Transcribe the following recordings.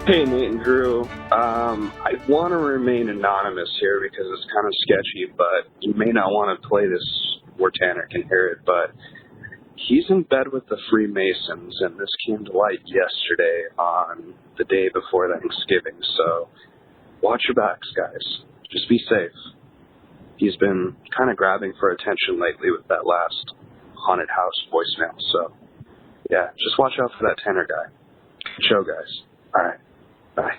Hey, Nate and Drew. I want to remain anonymous here because it's kind of sketchy, but you may not want to play this where Tanner can hear it, but he's in bed with the Freemasons, and this came to light yesterday on the day before Thanksgiving, so watch your backs, guys. Just be safe. He's been kind of grabbing for attention lately with that last haunted house voicemail, so yeah, just watch out for that Tanner guy. Show, guys. All right. Bye.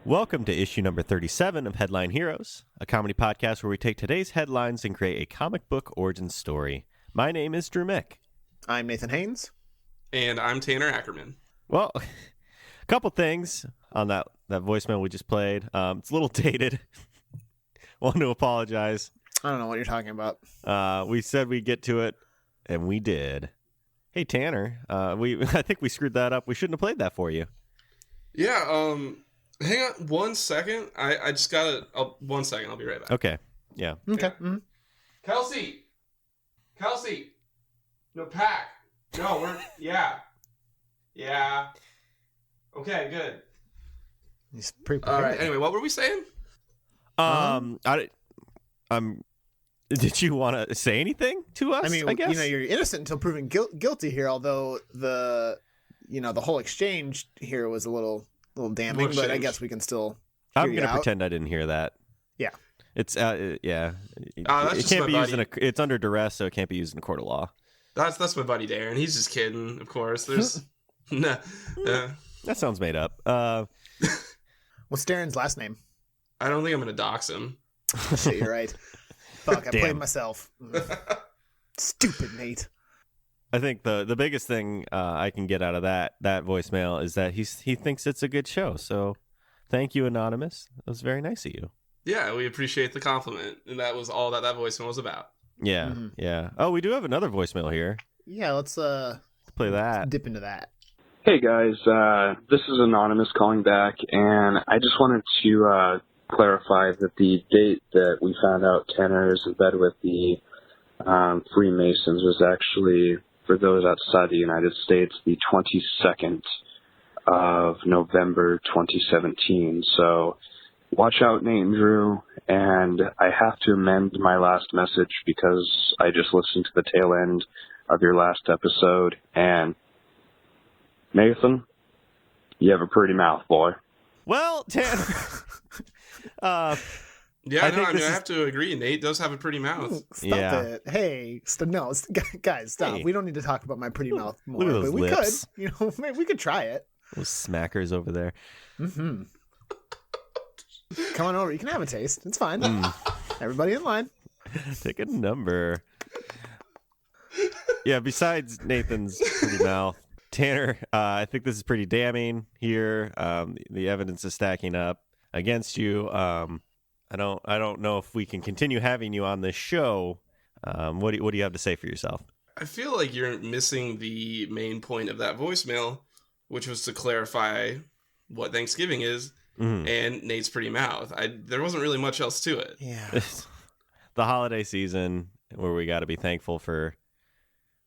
Welcome to issue number 37 of Headline Heroes, a comedy podcast where we take today's headlines and create a comic book origin story. My name is Drew Mick. I'm Nathan Haynes. And I'm Tanner Ackerman. Well, a couple things on that voicemail we just played. It's a little dated. Want to apologize. I don't know what you're talking about. We said we'd get to it, and we did. Hey, Tanner, I think we screwed that up. We shouldn't have played that for you. Yeah, hang on 1 second. I just gotta, 1 second, I'll be right back. Okay, yeah. Okay. Mm-hmm. Kelsey! No, Pack! No, yeah. Okay, good. He's pretty All right, anyway, what were we saying? Did you want to say anything to us? I mean, guess? you're innocent until proven guilty here, although the whole exchange here was a little damning, but I guess we can still I'm going to pretend I didn't hear that. Yeah. It's, yeah. That's it just can't be my used buddy. it's under duress, so it can't be used in a court of law. That's my buddy Darren. He's just kidding, of course. There's... nah. That sounds made up. What's Darren's last name? I don't think I'm going to dox him. Shit, you're right. Fuck, I Damn. played myself. Stupid Nate. I think the biggest thing I can get out of that voicemail is that he thinks it's a good show. So thank you, Anonymous. That was very nice of you. Yeah, we appreciate the compliment. And that was all that voicemail was about. Yeah, Mm-hmm. yeah. Oh, we do have another voicemail here. Yeah, let's Play that. dip into that. Hey, guys. This is Anonymous calling back, and I just wanted to clarify that the date that we found out Tanner is in bed with the Freemasons was actually, for those outside the United States, the 22nd of November 2017. So watch out, Nate and Drew. And I have to amend my last message because I just listened to the tail end of your last episode. And Nathan, you have a pretty mouth, boy. Well, Tanner. Yeah, I think I this is- have to agree. Nate does have a pretty mouth. Stop Yeah. it. Hey, guys, stop. Hey. We don't need to talk about my pretty mouth more, Look at those but we lips. could. Maybe we could try it. Those smackers over there. Mm-hmm. Come on over. You can have a taste. It's fine. Everybody in line. Take a number. Yeah, besides Nathan's pretty mouth, Tanner, I think this is pretty damning here. The evidence is stacking up against you. I don't know if we can continue having you on this show. What do you have to say for yourself? I feel like you're missing the main point of that voicemail, which was to clarify what Thanksgiving is and Nate's pretty mouth. There wasn't really much else to it. Yeah. It's the holiday season where we got to be thankful for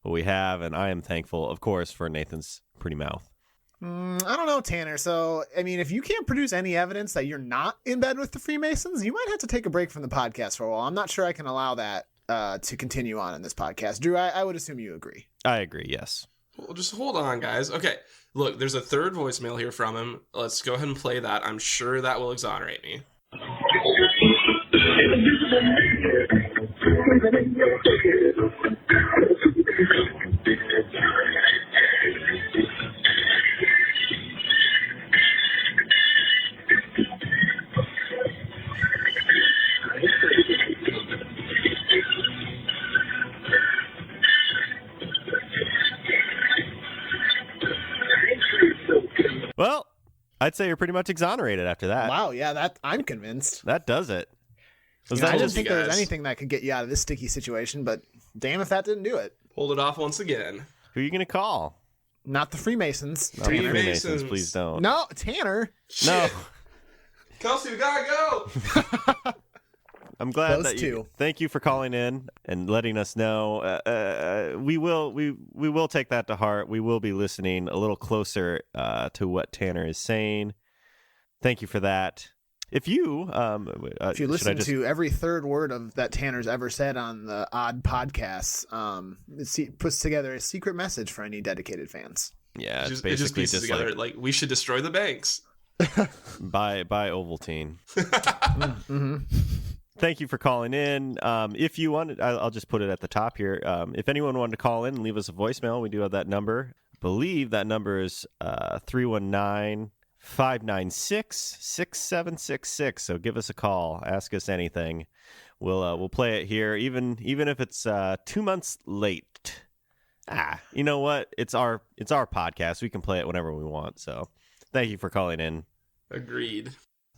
what we have, and I am thankful, of course, for Nathan's pretty mouth. I don't know, Tanner. So, I mean, if you can't produce any evidence that you're not in bed with the Freemasons, you might have to take a break from the podcast for a while. I'm not sure I can allow that to continue on in this podcast. Drew, I would assume you agree. I agree, yes. Well, just hold on, guys. Okay, look, there's a third voicemail here from him. Let's go ahead and play that. I'm sure that will exonerate me. Well, I'd say you're pretty much exonerated after that. Wow, yeah, I'm convinced. That does it. Was I that didn't just think there was guys. anything that could get you out of this sticky situation, but damn if that didn't do it. Hold it off once again. who are you going to call? Not the Freemasons. Not the Tanner. Freemasons, Freemasons. please don't. No, Tanner. No. Shit. Kelsey, we gotta go. I'm glad Those that you. two. Thank you for calling in and letting us know. We will take that to heart. We will be listening a little closer to what Tanner is saying. thank you for that. If you listen to every third word of that Tanner's ever said on the odd podcasts, it puts together a secret message for any dedicated fans. Yeah, it just pieces together. Like, we should destroy the banks. Buy Ovaltine. Mm-hmm. Thank you for calling in. If you wanted, I'll just put it at the top here. If anyone wanted to call in and leave us a voicemail, we do have that number. I believe that number is 319-596-6766. So give us a call. Ask us anything. We'll play it here, even if it's 2 months late. You know what? It's our podcast. We can play it whenever we want. So thank you for calling in. Agreed.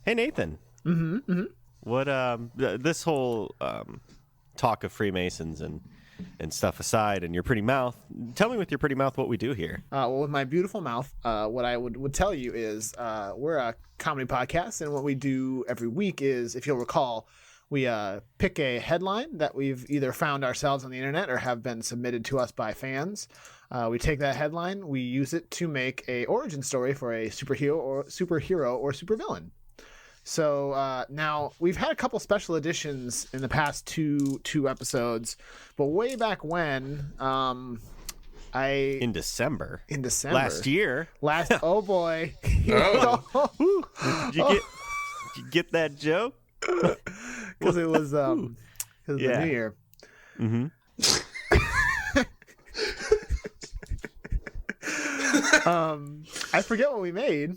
Hey, Nathan. Mm-hmm. Mm-hmm. What this whole talk of Freemasons and stuff aside, and your pretty mouth, tell me with your pretty mouth what we do here. Well, with my beautiful mouth, what I would tell you is we're a comedy podcast, and what we do every week is, if you'll recall, we pick a headline that we've either found ourselves on the internet or have been submitted to us by fans. We take that headline, we use it to make a origin story for a superhero or supervillain. So now we've had a couple special editions in the past two episodes, but way back when, in December last year, oh boy, did you get that joke? Because it was the New Year. Mm-hmm. I forget what we made.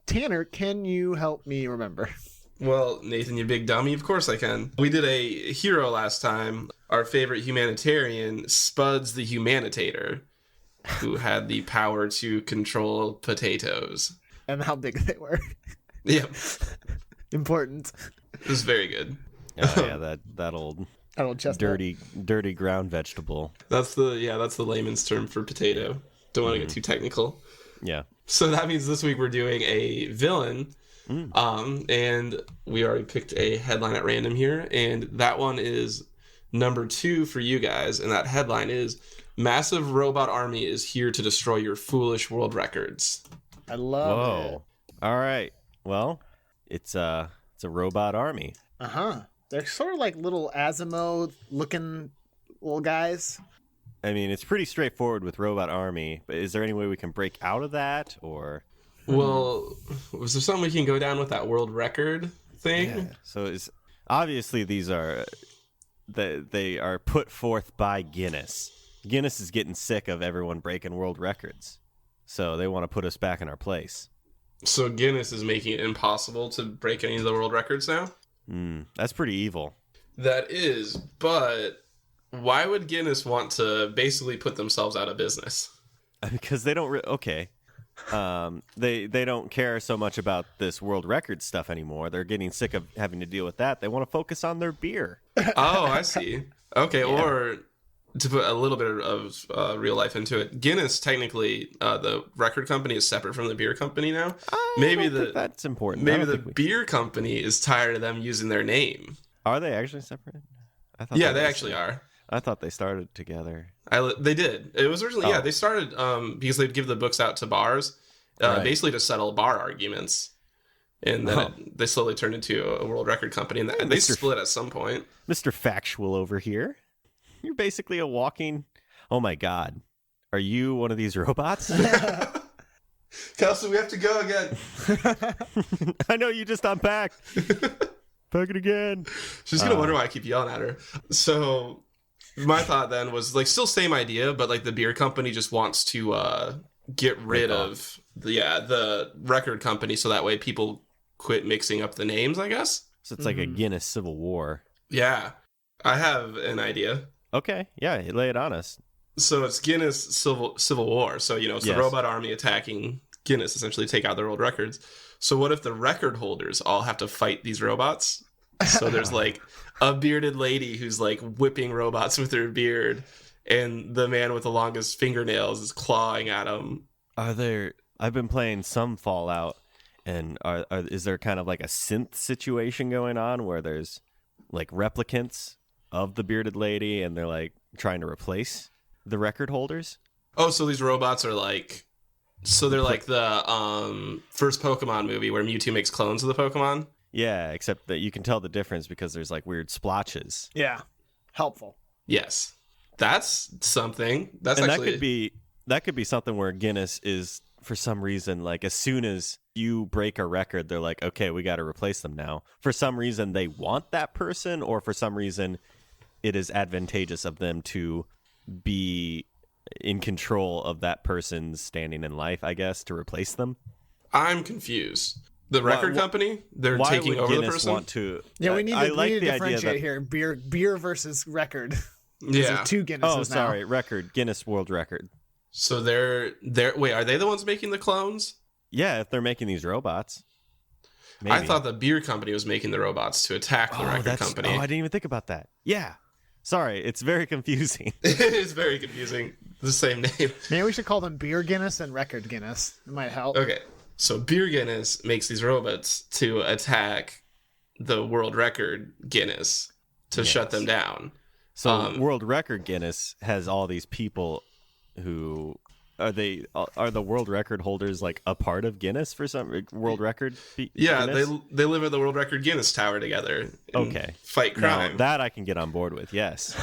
Tanner, can you help me remember? Well, Nathan, you big dummy, of course I can. We did a hero last time. Our favorite humanitarian, Spuds the Humanitator, who had the power to control potatoes. And how big they were. Yep. Important. It was very good. Oh yeah, that old dirty ground vegetable. That's the layman's term for potato. Don't want to get too technical. Yeah. So that means this week we're doing a villain, and we already picked a headline at random here, and that one is number 2 for you guys, and that headline is "Massive Robot Army is here to destroy your foolish world records." I love it. All right. Well, it's a robot army. They're sort of like little Asimov looking little guys. I mean, it's pretty straightforward with Robot Army, but is there any way we can break out of that, or? Well, was there something we can go down with that world record thing? Yeah. So obviously these are they are put forth by Guinness. Guinness is getting sick of everyone breaking world records, so they want to put us back in our place. So Guinness is making it impossible to break any of the world records now? That's pretty evil. That is, but why would Guinness want to basically put themselves out of business? Because they don't they don't care so much about this world record stuff anymore. They're getting sick of having to deal with that. They want to focus on their beer. Oh, I see. Okay, yeah. Or to put a little bit of real life into it, Guinness technically the record company is separate from the beer company now. Maybe that's important. Maybe the beer company is tired of them using their name. Are they actually separate? Yeah, they actually are. I thought they started together. They did. It was originally, they started because they'd give the books out to bars, basically to settle bar arguments. And then they slowly turned into a world record company, and they split at some point. Mr. Factual over here. You're basically a walking... Oh my God. Are you one of these robots? Kelsey, we have to go again. I know, you just unpacked. Pack it again. She's going to wonder why I keep yelling at her. So... my thought then was like still same idea, but like the beer company just wants to get rid of the record company so that way people quit mixing up the names, I guess. So it's like a Guinness Civil War. Yeah. I have an idea. Okay. Yeah, lay it on us. So it's Guinness Civil War. So, it's the robot army attacking Guinness, essentially take out their old records. So what if the record holders all have to fight these robots? So there's like a bearded lady who's like whipping robots with her beard, and the man with the longest fingernails is clawing at them. I've been playing some Fallout, and is there kind of like a synth situation going on where there's like replicants of the bearded lady and they're like trying to replace the record holders? Oh, so these robots are like So they're like the first Pokemon movie where Mewtwo makes clones of the Pokemon. Yeah, except that you can tell the difference because there's like weird splotches. Yeah, helpful. Yes, that's something. That's and actually that could be something where Guinness is, for some reason, like as soon as you break a record, they're like, okay, we got to replace them now. For some reason, they want that person, or for some reason, it is advantageous of them to be in control of that person's standing in life, I guess, to replace them. I'm confused. The record company, they're why taking would over Guinness the person. Want to? Yeah, we need to, like we need to the idea differentiate that, here. Beer versus record. Yeah. There's two Guinnesses Oh, now. sorry, record, Guinness World Record. So they're wait, are they the ones making the clones? Yeah, if they're making these robots. Maybe. I thought the beer company was making the robots to attack the record company. Oh, I didn't even think about that. Yeah. Sorry, it's very confusing. It is very confusing. The same name. Maybe we should call them Beer Guinness and Record Guinness. It might help. Okay. So Beer Guinness makes these robots to attack the world record Guinness to shut them down. So World Record Guinness has all these people who are the world record holders like a part of Guinness for some world record? Yeah, Guinness? they live at the world record Guinness Tower together. And Okay. fight crime. Now, that I can get on board with. Yes,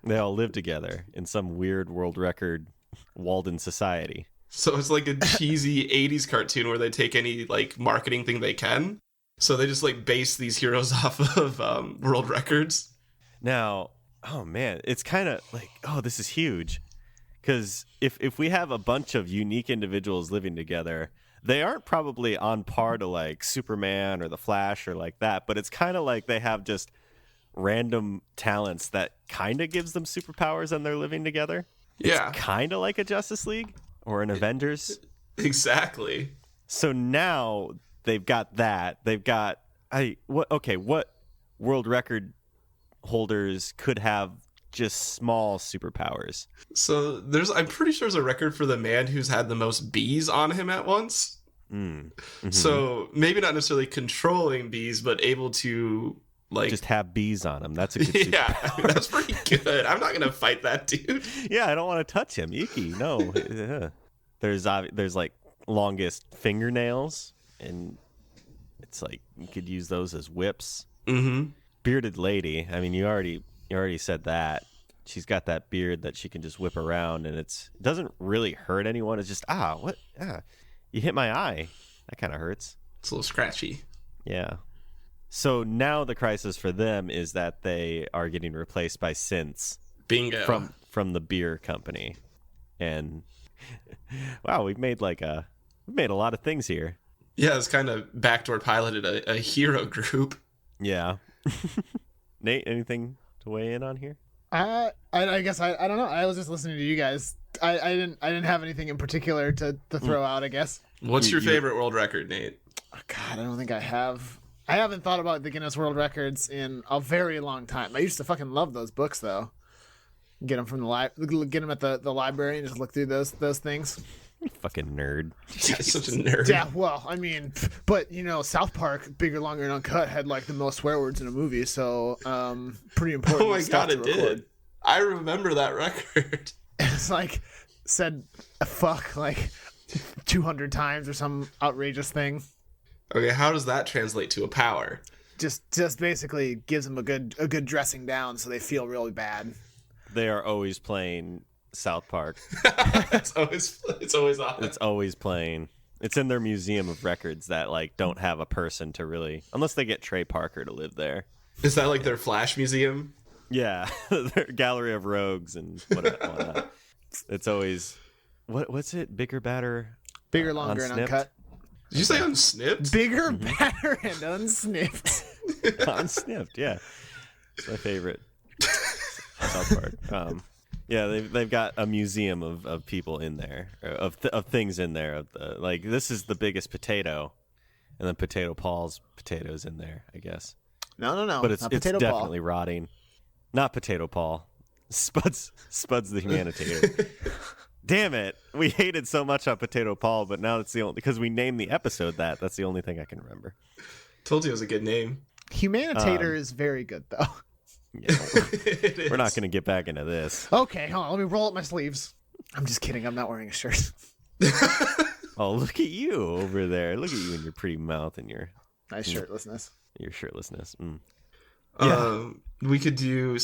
they all live together in some weird world record Walden society. So it's like a cheesy 80s cartoon where they take any like marketing thing they can. So they just like base these heroes off of world records. Now, oh man, it's kind of like, oh, this is huge. Because if we have a bunch of unique individuals living together, they aren't probably on par to like Superman or the Flash or like that, but it's kind of like they have just random talents that kind of gives them superpowers and they're living together. Yeah. It's kind of like a Justice League or an Avengers. Exactly. So now they've got that. They've got what world record holders could have just small superpowers? So I'm pretty sure there's a record for the man who's had the most bees on him at once. Mm-hmm. So maybe not necessarily controlling bees, but able to like just have bees on him. That's a good yeah, superpower. that's pretty good. I'm not gonna fight that dude. Yeah, I don't want to touch him. Icky. No. There's like longest fingernails, and it's like you could use those as whips. Mm-hmm. Bearded lady. I mean, you already said that. She's got that beard that she can just whip around, and it doesn't really hurt anyone. It's just you hit my eye. That kind of hurts. It's a little scratchy. Yeah. So now the crisis for them is that they are getting replaced by synths. Bingo. From the beer company. And wow, we've made a lot of things here. Yeah, it's kind of backdoor piloted a hero group. Yeah. Nate, anything to weigh in on here? I guess I don't know. I was just listening to you guys. I didn't have anything in particular to throw out, I guess. What's your favorite world record, Nate? Oh, God, I don't think I have. I haven't thought about the Guinness World Records in a very long time. I used to fucking love those books though. Get them from get them at the library and just look through those things. Fucking nerd. Yeah, such a nerd. Yeah, well, I mean, but South Park, Bigger, Longer, and Uncut had like the most swear words in a movie, so pretty important. Oh my stuff god, it to record. did. I remember that record. It's like said fuck like 200 times or some outrageous thing. Okay, how does that translate to a power? Just basically gives them a good dressing down, so they feel really bad. They are always playing South Park. It's always on. It's always playing. It's in their museum of records that like don't have a person to really, unless they get Trey Parker to live there. Is that like their Flash museum? Yeah, their gallery of rogues and whatnot. It's always what's it? Bigger, badder, Bigger, Longer, and unsnipped? Uncut. Did you say unsnipped? Bigger, badder, and unsnipped. Unsnipped. Yeah, it's my favorite South Park. Yeah, they've got a museum of people in there, of things in there. Like this is the biggest potato, and then Potato Paul's potatoes in there, I guess. No. But it's Potato definitely Paul. rotting. Not Potato Paul. Spuds the humanitarian. Damn it! We hated so much on Potato Paul, but now it's the only because we named the episode that. That's the only thing I can remember. Told you it was a good name. Humanitator is very good though. Yeah, we're not going to get back into this. Okay, hold on. Let me roll up my sleeves. I'm just kidding. I'm not wearing a shirt. Oh, look at you over there. Look at you and your pretty mouth and your Nice shirtlessness. Your shirtlessness. Mm. Yeah. We could do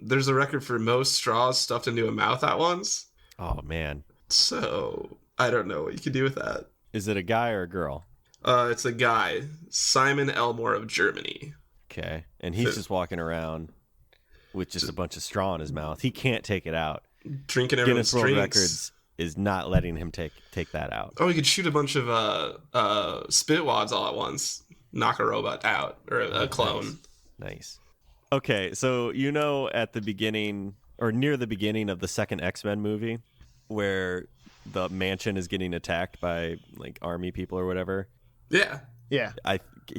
there's a record for most straws stuffed into a mouth at once. Oh, man. So, I don't know what you could do with that. Is it a guy or a girl? It's a guy, Simon Elmore of Germany. Okay. And he's just walking around with just a bunch of straw in his mouth. He can't take it out. Drinking everyone's Guinness World drinks. Records is not letting him take that out. Oh, he could shoot a bunch of spit wads all at once. Knock a robot out, or a clone. Nice. Okay, so at the beginning, or near the beginning of the second X-Men movie, where the mansion is getting attacked by, like, army people or whatever? Yeah. Yeah.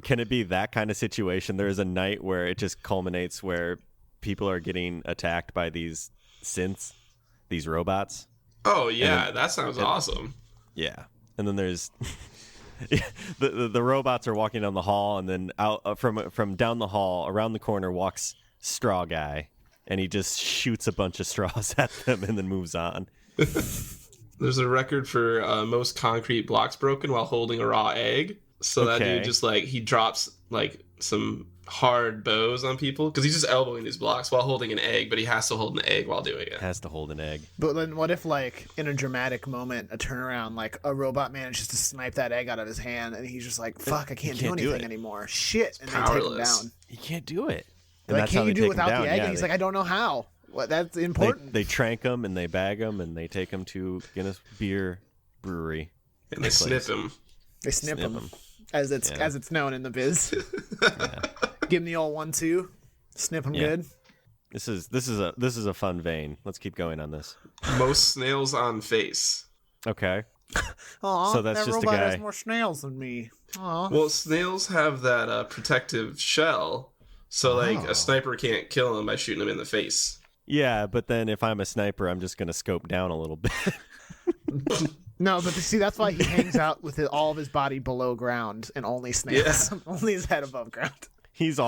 Can it be that kind of situation? There is a night where it just culminates where people are getting attacked by these synths, these robots. Oh, yeah, that sounds awesome. Yeah. And then there's... the robots are walking down the hall, and then out from down the hall, around the corner, walks Straw Guy, and he just shoots a bunch of straws at them and then moves on. There's a record for most concrete blocks broken while holding a raw egg. So that dude just, like, he drops, like, some hard bows on people, because he's just elbowing these blocks while holding an egg, but he has to hold an egg while doing it. Has to hold an egg. But then what if, like, in a dramatic moment, a turnaround, like, a robot manages to snipe that egg out of his hand, and he's just like, fuck, I can't do anything anymore. Shit. And they take him down. He can't do it. And like, can't you do it without the egg? And he's like, I don't know how. Well, that's important. They trank him, and they bag him, and they take him to Guinness Beer Brewery. And they snip him. They snip him. As it's known in the biz. Give him the old 1-2. Snip him good. This is a fun vein. Let's keep going on this. Most snails on face. Okay. Aw, so that's that just robot a guy. has more snails than me. Aw. Well, snails have that protective shell, so like a sniper can't kill him by shooting him in the face. Yeah, but then if I'm a sniper, I'm just gonna scope down a little bit. No, but see, that's why he hangs out with all of his body below ground and only snails. Yeah. Only his head above ground. He's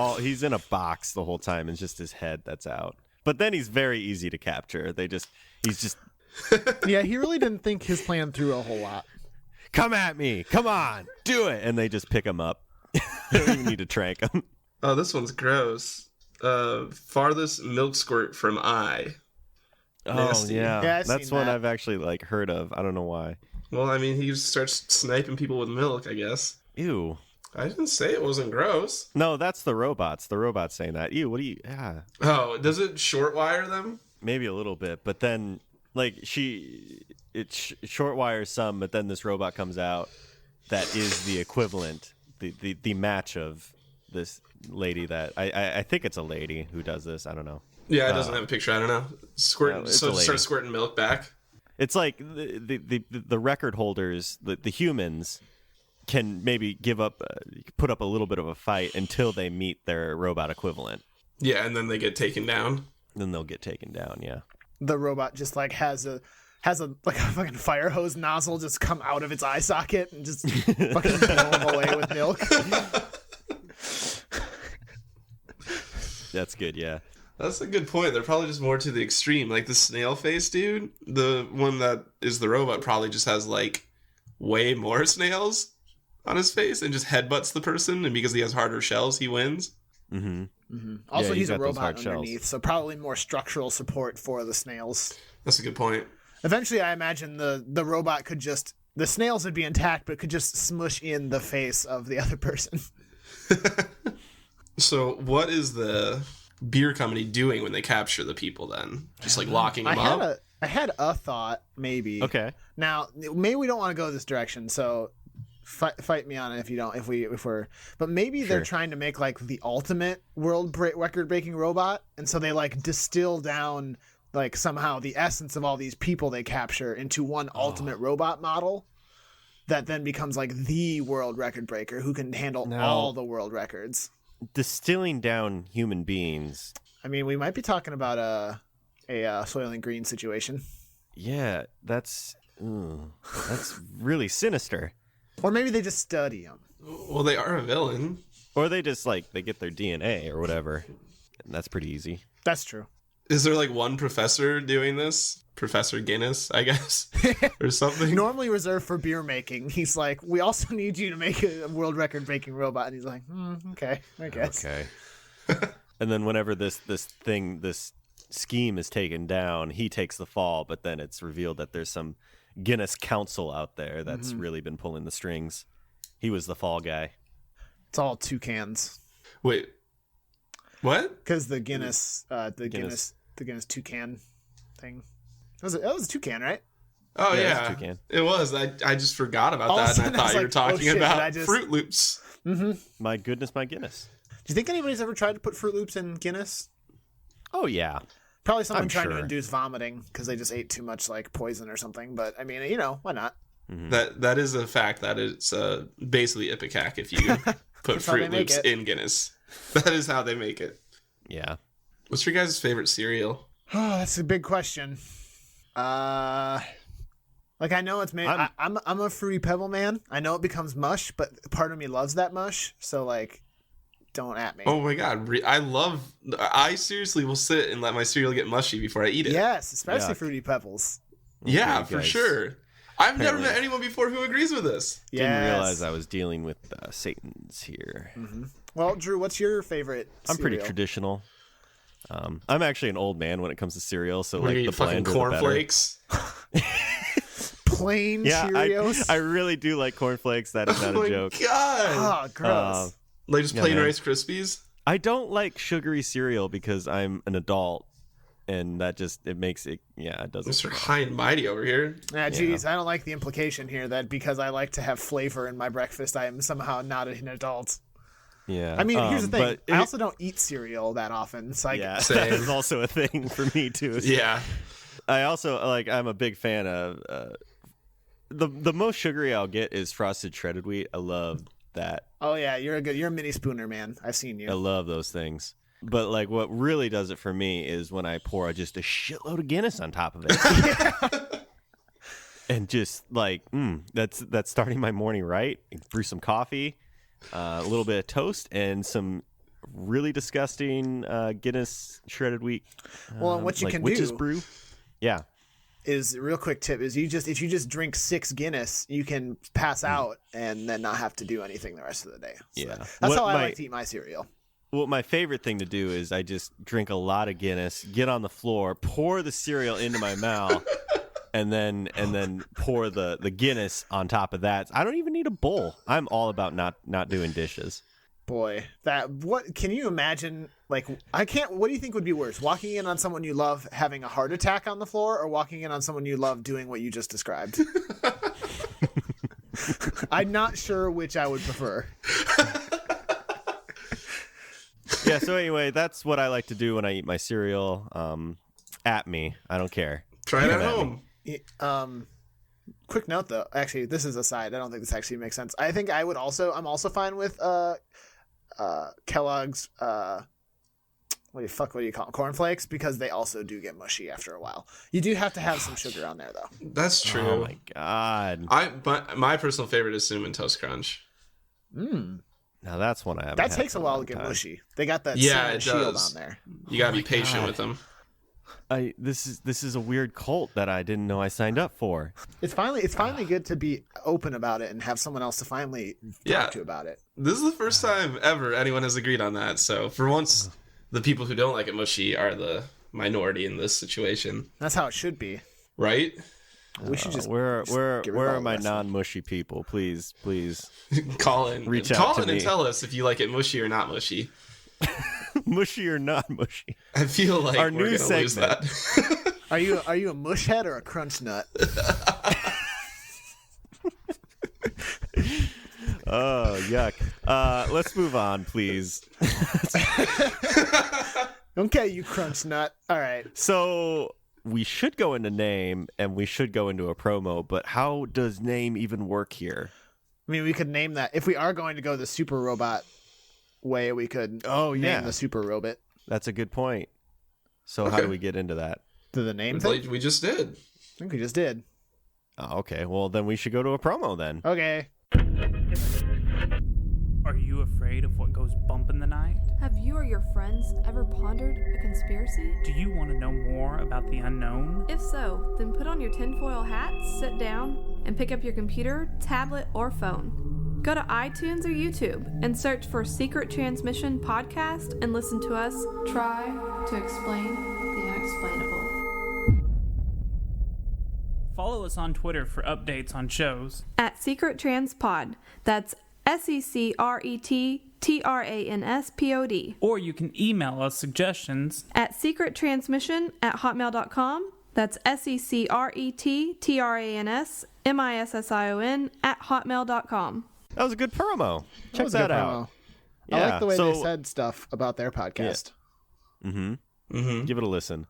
in a box the whole time. It's just his head that's out. But then he's very easy to capture. He's just Yeah, he really didn't think his plan through a whole lot. Come at me. Come on. Do it. And they just pick him up. They don't even need to trank him. Oh, this one's gross. Farthest milk squirt from eye. Nasty. Oh, yeah that's one that. I've actually, like, heard of. I don't know why. Well, I mean, he just starts sniping people with milk, I guess. Ew. I didn't say it wasn't gross. No, that's the robots. The robots saying that. Ew, what do you... Yeah. Oh, does it short wire them? Maybe a little bit, but then, like, short wires some, but then this robot comes out that is the equivalent, the match of this lady that... I think it's a lady who does this. I don't know. Yeah, it doesn't have a picture. I don't know. No, So just start squirting milk back. It's like the record holders, the humans, can maybe put up a little bit of a fight until they meet their robot equivalent. Yeah, and then they get taken down. Then they'll get taken down. Yeah. The robot just like has a like a fucking fire hose nozzle just come out of its eye socket and just fucking blow him away with milk. That's good. Yeah. That's a good point. They're probably just more to the extreme. Like the snail face dude, the one that is the robot probably just has like way more snails on his face and just headbutts the person. And because he has harder shells, he wins. Mm-hmm. Mm-hmm. Also, Yeah, he's a got those hard robot underneath, so probably more structural support for the snails. That's a good point. Eventually, I imagine the robot could just... The snails would be intact, but could just smush in the face of the other person. So what is the beer company doing when they capture the people then? Just like locking them up? I had a thought, maybe. Okay. Now, maybe we don't want to go this direction, so fight me on it if you don't. If we're, but maybe they're trying to make like the ultimate record breaking robot, and so they like distill down like somehow the essence of all these people they capture into one ultimate robot model that then becomes like the world record breaker who can handle all the world records. Distilling down human beings. I mean, we might be talking about a Soylent Green situation. Yeah, that's really sinister. Or maybe they just study them. Well, they are a villain. Or they just like they get their DNA or whatever. And that's pretty easy. That's true. Is there like one professor doing this? Professor Guinness, I guess, or something. Normally reserved for beer making. He's like, we also need you to make a world record breaking robot, and he's like, okay, I guess. Okay. And then whenever this scheme is taken down, he takes the fall, but then it's revealed that there's some Guinness council out there that's really been pulling the strings. He was the fall guy. It's all toucans. Wait, what? Because the Guinness toucan thing. That was a toucan, right? Oh Yeah, yeah, it was. I just forgot about that, and I thought you were talking about Fruit Loops. My goodness, my Guinness. Do you think anybody's ever tried to put Fruit Loops in Guinness? Oh yeah, probably someone I'm trying to sure. induce vomiting because they just ate too much like poison or something. But I mean, why not? That is a fact. That it's basically Ipecac if you put Fruit Loops in Guinness. That is how they make it. Yeah. What's your guys' favorite cereal? Oh, that's a big question. Like I know it's made. I'm a Fruity Pebble man. I know it becomes mush, but part of me loves that mush. So like, don't at me. Oh my god, I seriously will sit and let my cereal get mushy before I eat it. Yes, especially Yuck. Fruity Pebbles. Yeah, Okay, for guys. sure. I've never Apparently. met anyone before who agrees with this. Didn't realize I was dealing with Satan's here. Well, Drew, what's your favorite I'm pretty cereal? traditional. I'm actually an old man when it comes to cereal, so Like like you the fucking blander, the better. cornflakes. Plain Yeah, Cheerios. I really do like cornflakes. That is not Oh a my joke. Oh, god! gross. Like just yeah, plain man. Rice Krispies. I don't like sugary cereal because I'm an adult, and that just it makes it. Yeah, it doesn't. Mr. High and Mighty over here. Geez, I don't like the implication here that because I like to have flavor in my breakfast, I am somehow not an adult. Yeah. I mean, here's the thing. but I also don't eat cereal that often. So yeah, Same. that is also a thing for me too. Yeah. I also I'm a big fan of the most sugary I'll get is frosted shredded wheat. I love that. Oh yeah, you're a mini spooner man. I've seen you. I love those things. But like what really does it for me is when I pour just a shitload of Guinness on top of it. And just like that's starting my morning right. Brew some coffee, a little bit of toast, and some really disgusting Guinness shredded wheat. Well, and what you like can witch's do brew. Yeah. is real quick tip is if you just drink 6 Guinness, you can pass out and then not have to do anything the rest of the day. So Yeah. that's What how I my- like to eat my cereal. Well, my favorite thing to do is I just drink a lot of Guinness, get on the floor, pour the cereal into my mouth, and then pour the Guinness on top of that. I don't even need a bowl. I'm all about not doing dishes. Boy, what can you imagine? Like, what do you think would be worse? Walking in on someone you love having a heart attack on the floor, or walking in on someone you love doing what you just described? I'm not sure which I would prefer. Yeah, so anyway, that's what I like to do when I eat my cereal. At me. I don't care. Try it at Come home. Quick note though, actually, this is a side. I don't think this actually makes sense. I think I'm also fine with Kellogg's what do you call them? Cornflakes, because they also do get mushy after a while. You do have to have some sugar on there though. That's true. Oh my god. But my personal favorite is Cinnamon Toast Crunch. Now that's one I haven't That had takes for a while long to get time. mushy. They got that Yeah, cinnamon it shield does. on there. You gotta be patient God. with them. This is a weird cult that I didn't know I signed up for. It's finally good to be open about it and have someone else to finally talk to about it. This is the first time ever anyone has agreed on that. So for once, the people who don't like it mushy are the minority in this situation, That's how it should be. right? We should just Where get rid of all are the my rest of it. non-mushy people? Please. Call in, Reach out call to in and me. tell us if you like it mushy or not mushy. Mushy or not mushy? I feel like Our we're new gonna lose segment. that. Are you a mush head or a crunch nut? Oh, yuck. Let's move on, please. Okay, you crunch nut. All right. So we should go into name and we should go into a promo, but how does name even work here? I mean, we could name that if we are going to go the super robot way. We could name the super robot. That's a good point. So how Okay. do we get into that? To the name thing. Like we just did. I think we just did. Oh, okay, well then we should go to a promo then. Okay. Are you afraid of what goes bump in the night? Have you or your friends ever pondered a conspiracy? Do you want to know more about the unknown? If so, then put on your tinfoil hat, sit down, and pick up your computer, tablet, or phone. Go to iTunes or YouTube and search for Secret Transmission Podcast and listen to us try to explain the unexplainable. Follow us on Twitter for updates on shows. At Secret Trans Pod. That's SecretTranspod. Or you can email us suggestions At secrettransmission@hotmail.com. That's SecretTransmission@hotmail.com. That was a good promo. Check was a that good out. promo. I like the way so- they said stuff about their podcast. Give it a listen.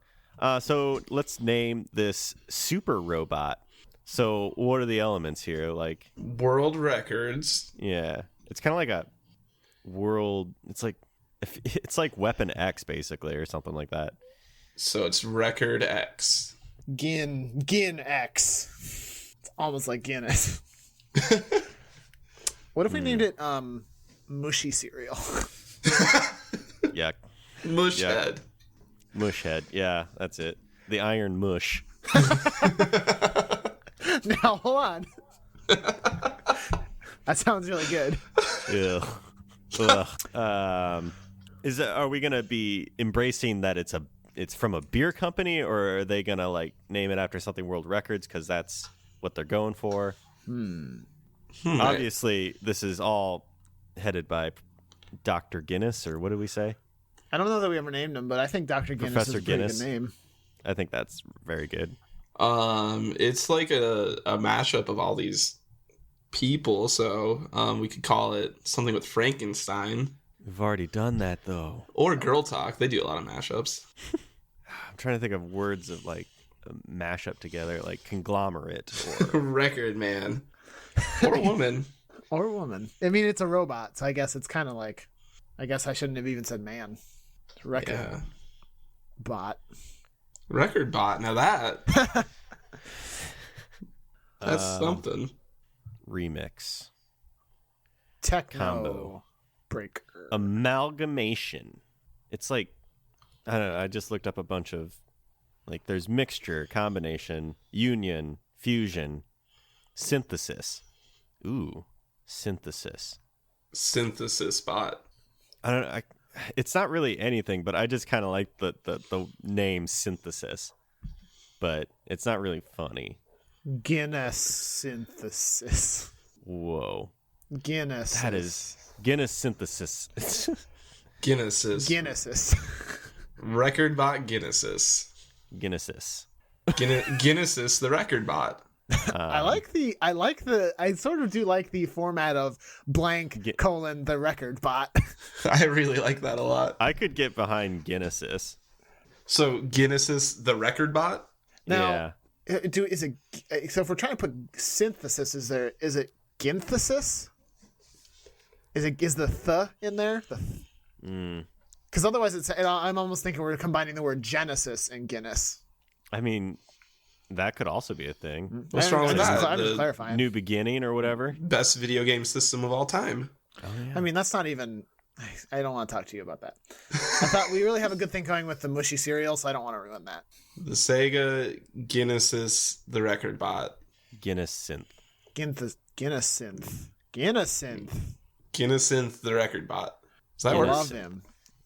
So let's name this super robot. So what are the elements here? Like, World records. yeah, it's kind of like a world. It's like Weapon X basically, or something like that. So it's record X. Gin X. It's almost like Guinness. What if we named it Mushy Cereal? Yeah, Mush Yeah. head. Mush head. Yeah, that's it. The Iron Mush. Now, hold on. That sounds really good. Ew. Ugh. Are we gonna be embracing that it's from a beer company, or are they gonna like name it after something world records because that's what they're going for? Obviously, this is all headed by Dr. Guinness, or what do we say? I don't know that we ever named him, but I think Dr. Guinness Professor is a pretty Guinness. good name. I think that's very good. It's like a mashup of all these people, so we could call it something with Frankenstein We've already done that though. or Girl Talk. They do a lot of mashups. I'm trying to think of words of like mash up together, like conglomerate or Record man or woman. Or woman. I mean, it's a robot, so I guess it's kind of like... I guess I shouldn't have even said man. It's a record Yeah, bot. record bot. Now that's something. remix. Techno Combo. breaker. Amalgamation. It's like, I don't know, I just looked up a bunch of, like, there's mixture, combination, union, fusion, synthesis. Ooh, synthesis. Synthesis bot. I don't know, it's not really anything, but I just kind of like the name synthesis. But it's not really funny. Guinness synthesis. Whoa. Guinness. That is Guinness synthesis. Guinnesses. Record bot Guinnesses. Guinnesses. Guinnesses the record bot. I sort of do like the format of blank : the record bot. I really like that a lot. I could get behind Guinnesses. So Guinnesses the record bot. Now, Yeah. so if we're trying to put synthesis, is it ginthesis? Is the in there? Because otherwise I'm almost thinking we're combining the word Genesis and Guinness. I mean, that could also be a thing. What's wrong with that? I'm just The clarifying. New beginning or whatever. best video game system of all time. Oh, yeah. I mean, that's not even... I don't want to talk to you about that. I thought we really have a good thing going with the mushy cereal, so I don't want to ruin that. The Sega Guinnesses the record bot. Guinness synth. Guinness synth. Guinness the record bot. Does that I work? love him.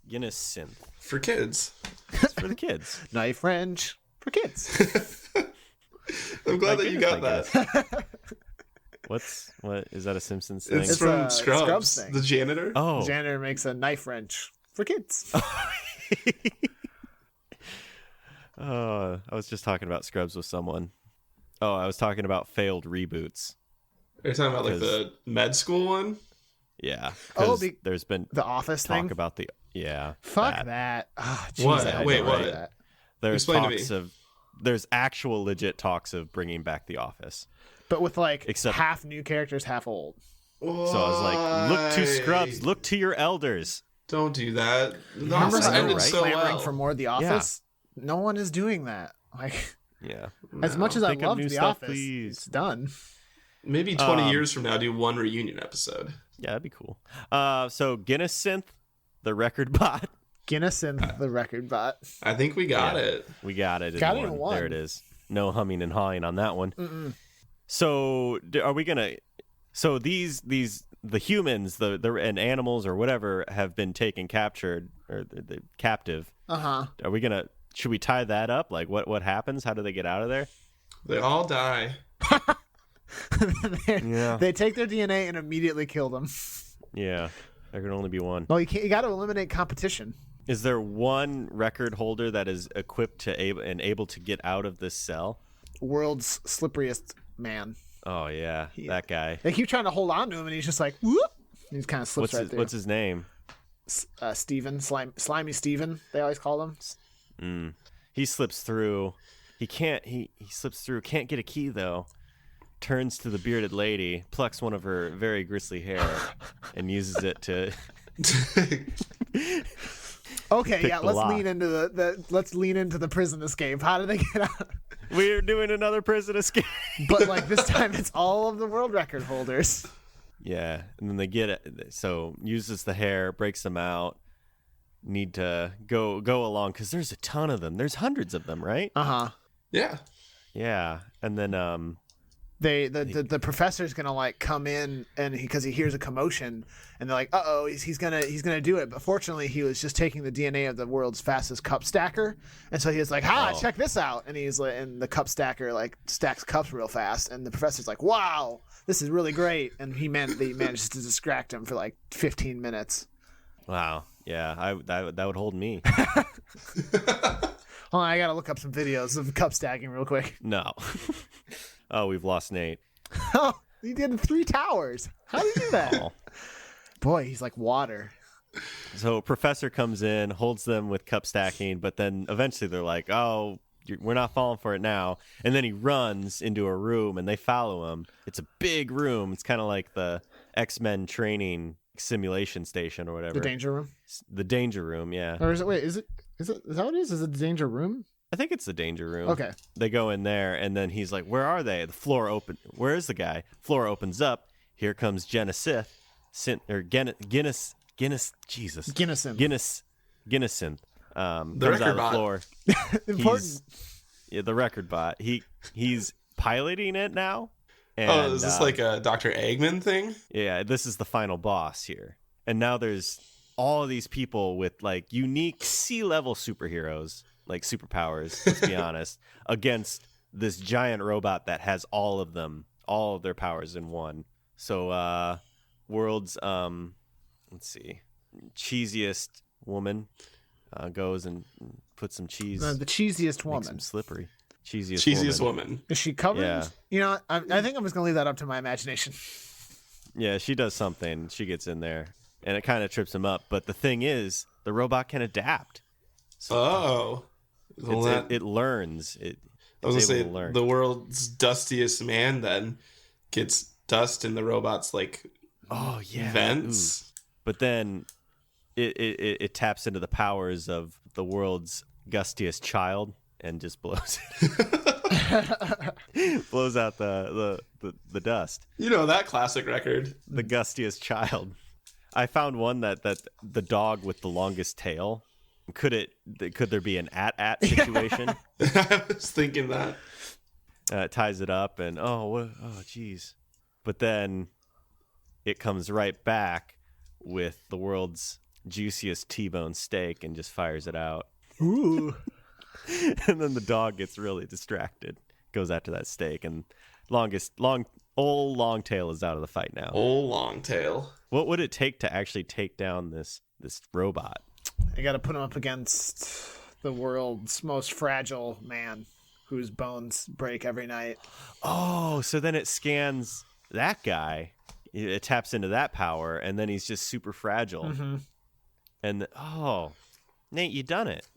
Guinness synth. For kids. It's for the kids. Knife French for kids. I'm glad My that you goodness, got I that. What is that a Simpsons thing? It's It's from a Scrubs, Scrubs thing. the janitor. Oh. Janitor makes a knife wrench for kids. Oh, I was just talking about Scrubs with someone. Oh, I was talking about failed reboots. Are you talking about like Because- the med school one? Yeah. Oh, 'cause the- there's been The Office talk thing. about the Fuck that. Oh, geez, What? I Wait, don't what? like that. There's Explain to talks me. of there's actual legit talks of bringing back the Office. But with like Except- half new characters, half old. So I was like, look to Scrubs, Why? look to your elders. Don't do that. The Remember Office I know, ended right? so clamoring well. for more of The Office? No one is doing that. Like Yeah. as much as I Think of loved new The stuff, Office, please. it's done. Maybe 20 years from now, do one reunion episode. Yeah, that'd be cool. So Guinness Synth, the record bot. Guinness and the record bot. I think we got it. We got it. Got it in one. There it is. No humming and hawing on that one. Mm-mm. So are we gonna? So the humans, and animals or whatever have been captured or the captive. Are we gonna? Should we tie that up? Like what happens? How do they get out of there? They all die. They take their DNA and immediately kill them. Yeah, there can only be one. Well, you got to eliminate competition. Is there one record holder that is equipped to able to get out of this cell? World's slipperiest man. Oh yeah, that guy. They keep trying to hold on to him, and he's just like, whoop. He just kind of slips through. What's his name? Steven, Slimy Steven, they always call him. He slips through. He slips through. Can't get a key though. Turns to the bearded lady, plucks one of her very gristly hair, and uses it to. Okay, yeah. Let's lock. lean into let's lean into the prison escape. How do they get out? We're doing another prison escape. But like this time, it's all of the world record holders. Yeah, and then they get it. So uses the hair, breaks them out. Need to go along because there's a ton of them. There's hundreds of them, right? Yeah. Yeah, and then the professor's gonna like come in and because he hears a commotion and they're like, uh-oh, he's gonna do it. But fortunately, he was just taking the DNA of the world's fastest cup stacker, and so he was like, check this out. And he's like, and the cup stacker like stacks cups real fast, and the professor's like, wow, this is really great. And he manages to distract him for like 15 minutes. Wow, yeah, that would hold me. Hold on, I gotta look up some videos of cup stacking real quick. No. Oh, we've lost Nate. Oh, he did 3 towers. How did he do that? Oh. Boy, he's like water. So Professor comes in, holds them with cup stacking, but then eventually they're like, oh, we're not falling for it now. And then he runs into a room and they follow him. It's a big room. It's kind of like the X-Men training simulation station or whatever. The danger room? The danger room, yeah. Or is that what it is? Is it the danger room? I think it's the danger room. Okay. They go in there, and then he's like, where are they? The floor open. Where is the guy? Floor opens up. Here comes Guinness. Jesus. Guinness. Comes out of the floor. Important. The record bot. He's piloting it now. And, is this like a Dr. Eggman thing? Yeah, this is the final boss here. And now there's all of these people with like unique sea-level superheroes. Like superpowers, let's be honest, against this giant robot that has all of their powers in one. So, world's, let's see, cheesiest woman goes and puts some cheese. The cheesiest woman. Makes them slippery. Cheesiest woman. Is she covered? Yeah. You know, I think I'm just going to leave that up to my imagination. Yeah, she does something. She gets in there, and it kind of trips him up. But the thing is, the robot can adapt. So, it learns. I was gonna say the world's dustiest man then gets dust in the robot's like vents. Ooh. But then it taps into the powers of the world's gustiest child and just blows blows out the dust. You know that classic record. The gustiest child. I found one that the dog with the longest tail. Could there be an at situation? I was thinking that. It ties it up and geez. But then it comes right back with the world's juiciest T-bone steak and just fires it out. Ooh. And then the dog gets really distracted, goes after that steak, and long tail is out of the fight now. Old long tail. What would it take to actually take down this robot? I got to put him up against the world's most fragile man whose bones break every night. Oh, so then it scans that guy. It taps into that power, and then he's just super fragile. Mm-hmm. And, Nate, you done it.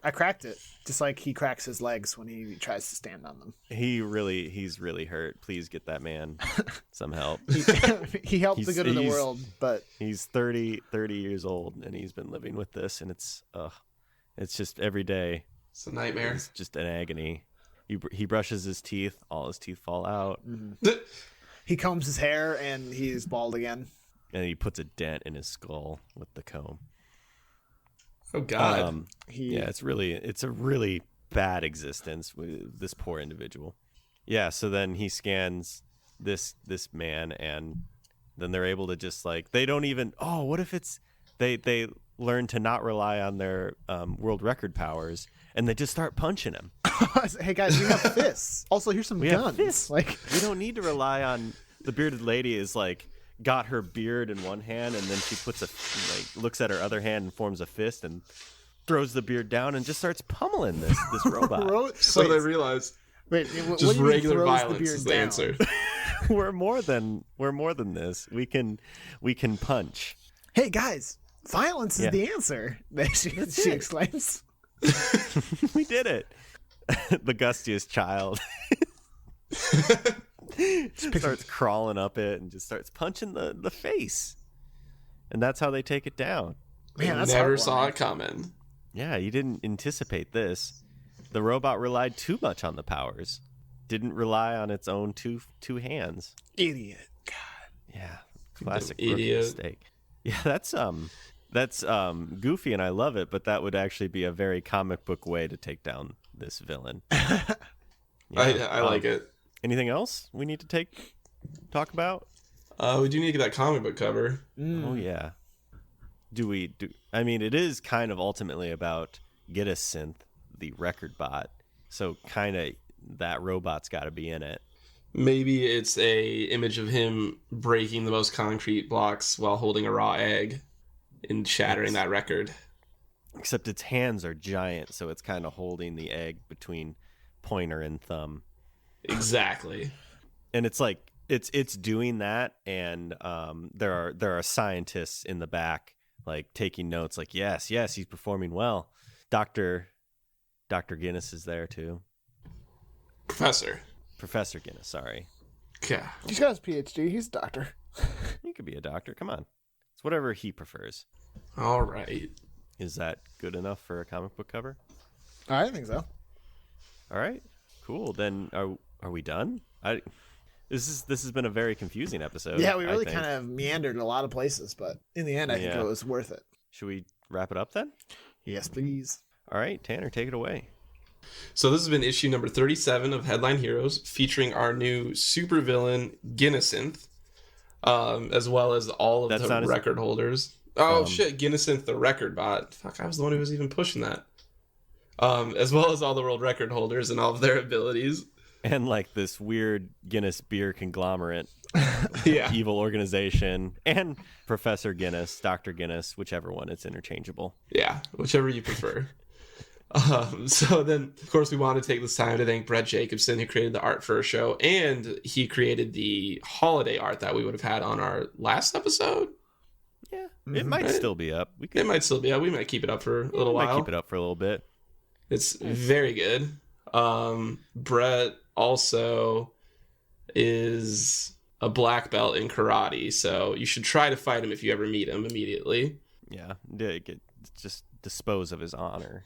I cracked it, just like he cracks his legs when he tries to stand on them. He's really hurt. Please get that man some help. He helped the good of the world, but he's 30 years old, and he's been living with this, and it's just every day. It's a nightmare. It's just an agony. He brushes his teeth. All his teeth fall out. mm-hmm. He combs his hair and he's bald again. And he puts a dent in his skull with the comb. Oh God. Yeah, it's a really bad existence with this poor individual. Yeah, so then he scans this man, and then they're able to just like, they don't even, what if it's they learn to not rely on their world record powers, and they just start punching him. Hey guys, we have fists. Also, here's some guns. Fists. Like, we don't need to rely on the bearded lady is like got her beard in one hand, and then she puts looks at her other hand and forms a fist and throws the beard down and just starts pummeling this robot. So they realize just regular violence is the answer. We're more than this. We can punch. Hey guys, violence is the answer. She exclaims. We did it. The gustiest child starts crawling up it and just starts punching the face, and that's how they take it down. Man, that's never saw it coming. Yeah, you didn't anticipate this. The robot relied too much on the powers. Didn't rely on its own two hands. Idiot. God. Yeah, classic Idiot. rookie mistake. Yeah, that's goofy, and I love it. But that would actually be a very comic book way to take down this villain. Yeah. I like it. Anything else we need to talk about? We do need to get that comic book cover. Oh yeah. I mean, it is kind of ultimately about Guiness Synth, the record bot. So kind of that robot's got to be in it. Maybe it's a image of him breaking the most concrete blocks while holding a raw egg and shattering that record. Except its hands are giant, so it's kind of holding the egg between pointer and thumb. Exactly. And it's like it's doing that, and there are scientists in the back like taking notes, like yes, he's performing well. Dr. Guiness is there too. Professor Guiness, sorry. Yeah. He's got his PhD. He's a doctor. He could be a doctor. Come on. It's whatever he prefers. All right. Is that good enough for a comic book cover? I think so. All right. Cool. Then are we done? This has been a very confusing episode. Yeah, we really kind of meandered in a lot of places, but in the end, I think it was worth it. Should we wrap it up then? Yes, please. All right, Tanner, take it away. So this has been issue number 37 of Headline Heroes, featuring our new supervillain Guinnessynth, as well as all of the record holders. Oh shit, Guinnessynth, the record bot. Fuck, I was the one who was even pushing that. As well as all the world record holders and all of their abilities. And like this weird Guinness beer conglomerate, yeah, evil organization, and Professor Guinness, Dr. Guinness, whichever one, it's interchangeable. Yeah, whichever you prefer. So then, of course, we want to take this time to thank Brett Jacobson, who created the art for our show, and he created the holiday art that we would have had on our last episett. Yeah, it might still be up. It might still be up. We might keep it up for a little while. Might keep it up for a little bit. It's very good. Brett also is a black belt in karate, so you should try to fight him if you ever meet him immediately. Yeah, just dispose of his honor.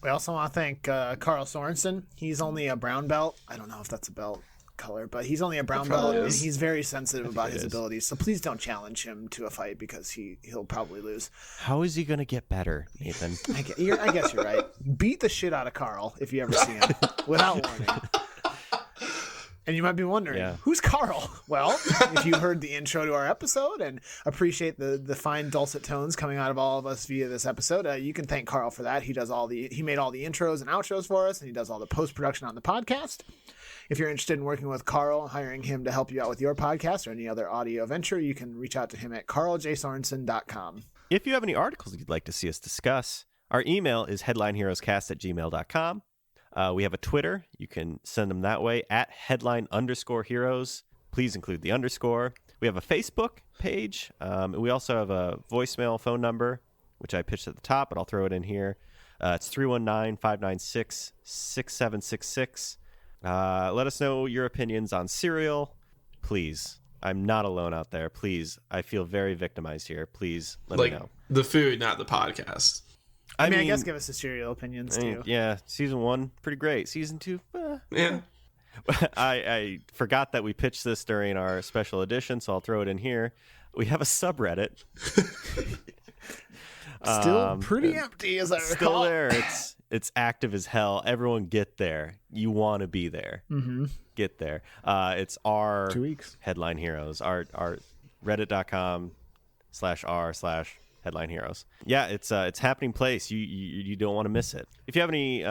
We also want to thank Carl Sorensen. He's only a brown belt. I don't know if that's a belt color, but he's only a brown belt, and he's very sensitive about his abilities. So please don't challenge him to a fight because he'll probably lose. How is he going to get better, Nathan? I guess you're right. Beat the shit out of Carl if you ever see him without warning. And you might be wondering, who's Carl? Well, if you heard the intro to our episode and appreciate the fine dulcet tones coming out of all of us via this episode, you can thank Carl for that. He made all the intros and outros for us, and he does all the post-production on the podcast. If you're interested in working with Carl, hiring him to help you out with your podcast or any other audio venture, you can reach out to him at carljsorensen.com. If you have any articles you'd like to see us discuss, our email is headlineheroescast@gmail.com. We have a Twitter. You can send them that way at @headline_heroes. Please include the underscore. We have a Facebook page. We also have a voicemail phone number, which I pitched at the top, but I'll throw it in here. It's 319-596-6766. Let us know your opinions on cereal. Please. I'm not alone out there. Please. I feel very victimized here. Please let me know. The food, not the podcast. I mean, I guess give us the cereal opinions too. Yeah, season 1, pretty great. Season 2, yeah. I forgot that we pitched this during our special edition, so I'll throw it in here. We have a subreddit. Still pretty empty, as I recall. Still there. It's active as hell. Everyone get there. You want to be there. Mm-hmm. Get there. It's our 2 weeks. Headline Heroes. Our reddit.com/r/Headline Heroes. Yeah, it's happening place. You don't want to miss it. If you have any,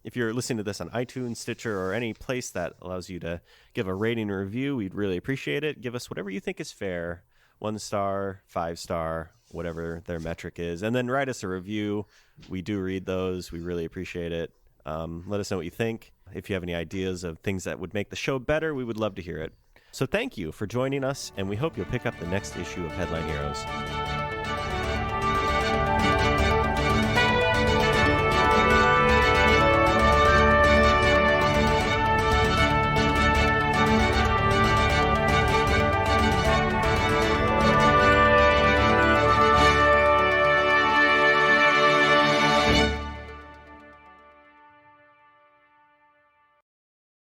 if you're listening to this on iTunes, Stitcher, or any place that allows you to give a rating or review, we'd really appreciate it. Give us whatever you think is fair. 1 star, 5 star, whatever their metric is. And then write us a review. We do read those. We really appreciate it. Let us know what you think. If you have any ideas of things that would make the show better, we would love to hear it. So thank you for joining us, and we hope you'll pick up the next issue of Headline Heroes.